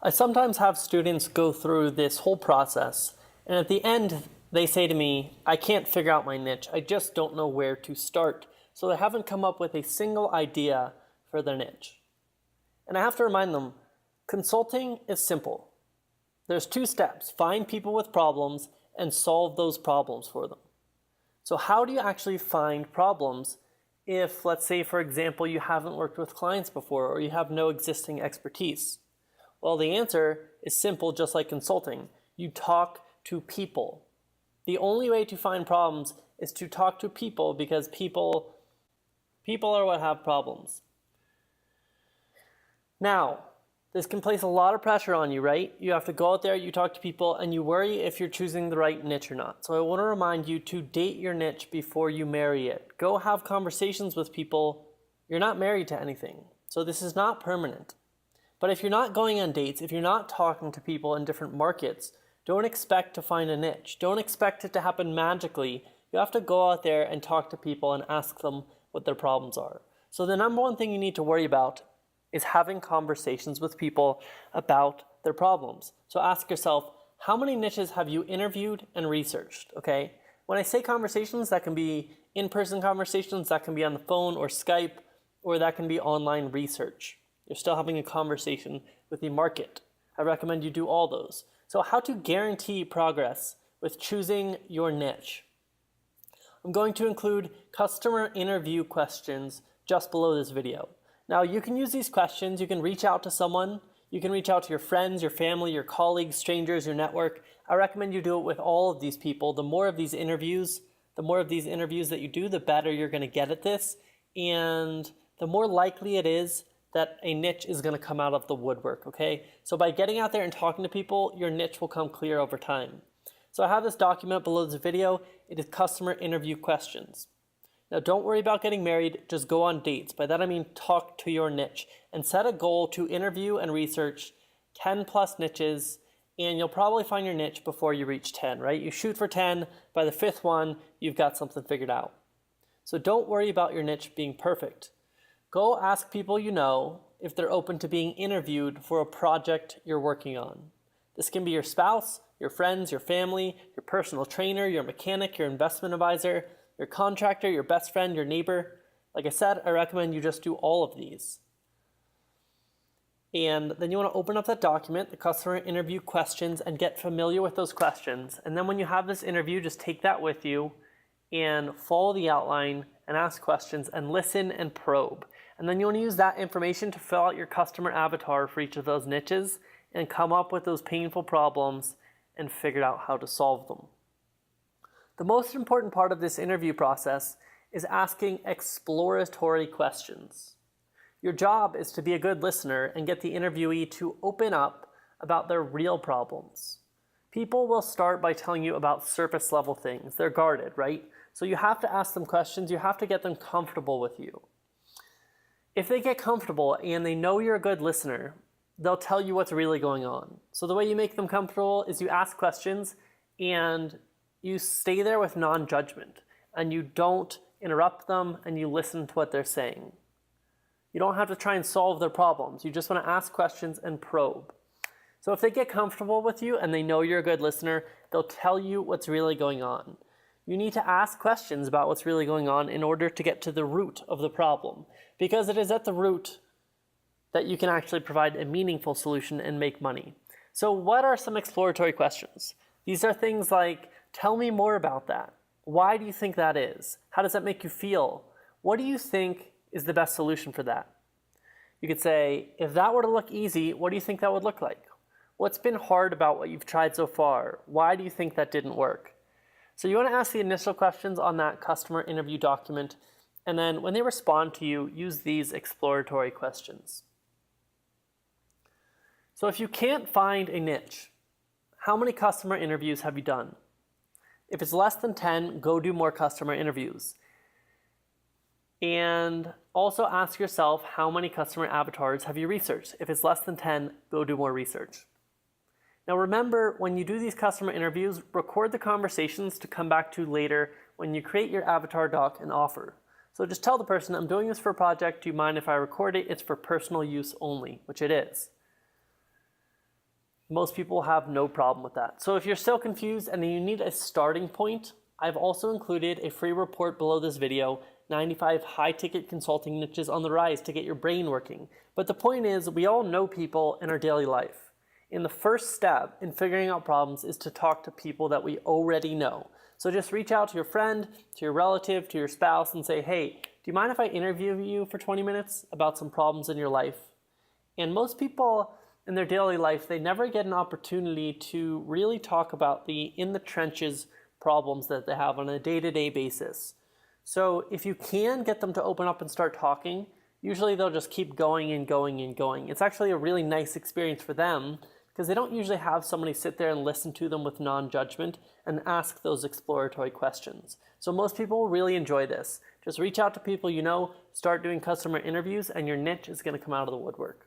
I sometimes have students go through this whole process, and at the end, they say to me, I can't figure out my niche. I just don't know where to start. So they haven't come up with a single idea for their niche. And I have to remind them, consulting is simple. There's 2 steps: find people with problems and solve those problems for them. So how do you actually find problems if, let's say, for example, you haven't worked with clients before or you have no existing expertise? Well, the answer is simple, just like consulting. You talk to people. The only way to find problems is to talk to people, because people are what have problems. Now, this can place a lot of pressure on you, right? You have to go out there, you talk to people, and you worry if you're choosing the right niche or not. So I want to remind you to date your niche before you marry it. Go have conversations with people. You're not married to anything, so this is not permanent. But if you're not going on dates, if you're not talking to people in different markets, don't expect to find a niche. Don't expect it to happen magically. You have to go out there and talk to people and ask them what their problems are. So the number one thing you need to worry about is having conversations with people about their problems. So ask yourself, how many niches have you interviewed and researched, okay? When I say conversations, that can be in-person conversations, that can be on the phone or Skype, or that can be online research. You're still having a conversation with the market. I recommend you do all those. So how to guarantee progress with choosing your niche? I'm going to include customer interview questions just below this video. Now, you can use these questions. You can reach out to someone. You can reach out to your friends, your family, your colleagues, strangers, your network. I recommend you do it with all of these people. The more of these interviews that you do, the better you're going to get at this, and the more likely it is that a niche is going to come out of the woodwork, okay? So by getting out there and talking to people, your niche will come clear over time. So I have this document below this video. It is customer interview questions. Now, don't worry about getting married, just go on dates. By that I mean talk to your niche and set a goal to interview and research 10 plus niches, and you'll probably find your niche before you reach 10, right? You shoot for 10, by the 5th one, you've got something figured out. So don't worry about your niche being perfect. Go ask people you know if they're open to being interviewed for a project you're working on. This can be your spouse, your friends, your family, your personal trainer, your mechanic, your investment advisor, your contractor, your best friend, your neighbor. Like I said, I recommend you just do all of these. And then you want to open up that document, the customer interview questions, and get familiar with those questions. And then when you have this interview, just take that with you and follow the outline and ask questions and listen and probe. And then you want to use that information to fill out your customer avatar for each of those niches and come up with those painful problems and figure out how to solve them. The most important part of this interview process is asking exploratory questions. Your job is to be a good listener and get the interviewee to open up about their real problems. People will start by telling you about surface level things. They're guarded, right? So you have to ask them questions. You have to get them comfortable with you. If they get comfortable and they know you're a good listener, they'll tell you what's really going on. So the way you make them comfortable is you ask questions and you stay there with non-judgment, and you don't interrupt them, and you listen to what they're saying. You don't have to try and solve their problems. You just want to ask questions and probe. So if they get comfortable with you and they know you're a good listener, they'll tell you what's really going on. You need to ask questions about what's really going on in order to get to the root of the problem, because it is at the root that you can actually provide a meaningful solution and make money. So what are some exploratory questions? These are things like, tell me more about that. Why do you think that is? How does that make you feel? What do you think is the best solution for that? You could say, if that were to look easy, what do you think that would look like? What's been hard about what you've tried so far? Why do you think that didn't work? So you want to ask the initial questions on that customer interview document, and then when they respond to you, use these exploratory questions. So if you can't find a niche, how many customer interviews have you done? If it's less than 10, go do more customer interviews. And also ask yourself, how many customer avatars have you researched? If it's less than 10, go do more research. Now remember, when you do these customer interviews, record the conversations to come back to later when you create your avatar doc and offer. So just tell the person, I'm doing this for a project, do you mind if I record it? It's for personal use only, which it is. Most people have no problem with that. So if you're still confused and you need a starting point, I've also included a free report below this video, 95 high-ticket consulting niches on the rise to get your brain working. But the point is, we all know people in our daily life. And the first step in figuring out problems is to talk to people that we already know. So just reach out to your friend, to your relative, to your spouse, and say, hey, do you mind if I interview you for 20 minutes about some problems in your life? And most people in their daily life, they never get an opportunity to really talk about the in-the-trenches problems that they have on a day-to-day basis. So if you can get them to open up and start talking, usually they'll just keep going and going and going. It's actually a really nice experience for them because they don't usually have somebody sit there and listen to them with non-judgment and ask those exploratory questions. So most people will really enjoy this. Just reach out to people you know, start doing customer interviews, and your niche is going to come out of the woodwork.